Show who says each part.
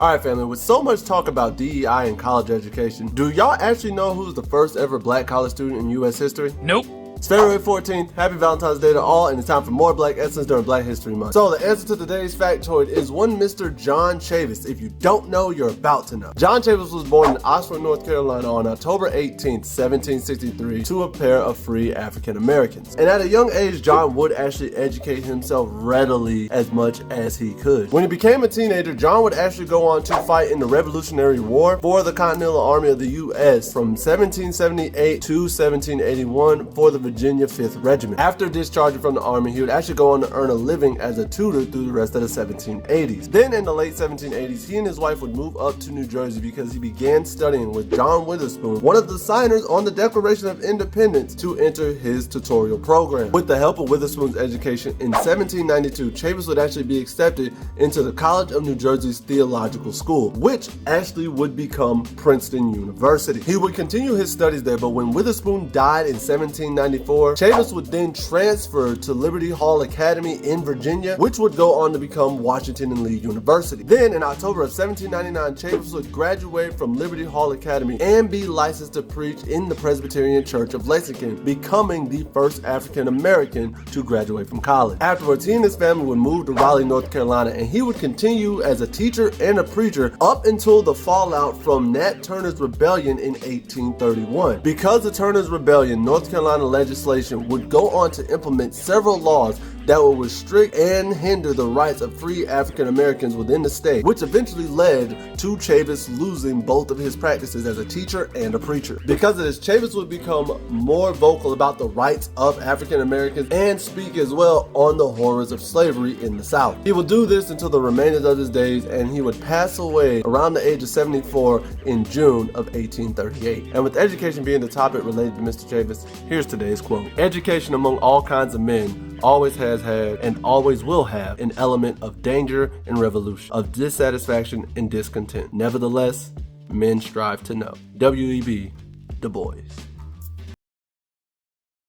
Speaker 1: Alright family, with so much talk about DEI in college education, do y'all actually know who's the first ever black college student in US history?
Speaker 2: Nope.
Speaker 1: It's February 14th, happy Valentine's Day to all, and it's time for more Black Excellence during Black History Month. So the answer to today's factoid is one Mr. John Chavis. If you don't know, you're about to know. John Chavis was born in Oxford, North Carolina on October 18th, 1763 to a pair of free African Americans. And at a young age, John would actually educate himself readily as much as he could. When he became a teenager, John would actually go on to fight in the Revolutionary War for the Continental Army of the US from 1778 to 1781 for the Virginia 5th Regiment. After discharging from the army, he would actually go on to earn a living as a tutor through the rest of the 1780s. Then in the late 1780s, he and his wife would move up to New Jersey because he began studying with John Witherspoon, one of the signers on the Declaration of Independence, to enter his tutorial program. With the help of Witherspoon's education, in 1792, Chavis would actually be accepted into the College of New Jersey's Theological School, which actually would become Princeton University. He would continue his studies there, but when Witherspoon died in 1794, Chavis would then transfer to Liberty Hall Academy in Virginia, which would go on to become Washington and Lee University. Then in October of 1799, Chavis would graduate from Liberty Hall Academy and be licensed to preach in the Presbyterian Church of Lexington, becoming the first African American to graduate from college. Afterwards, he and his family would move to Raleigh, North Carolina, and he would continue as a teacher and a preacher up until the fallout from Nat Turner's Rebellion in 1831. Because of Turner's Rebellion, North Carolina legislation would go on to implement several laws that would restrict and hinder the rights of free African Americans within the state, which eventually led to Chavis losing both of his practices as a teacher and a preacher. Because of this, Chavis would become more vocal about the rights of African Americans and speak as well on the horrors of slavery in the South. He would do this until the remainder of his days, and he would pass away around the age of 74 in June of 1838. And with education being the topic related to Mr. Chavis, here's today's quote. Education among all kinds of men always has had and always will have an element of danger and revolution, of dissatisfaction and discontent. Nevertheless, men strive to know. W.E.B. Du Bois.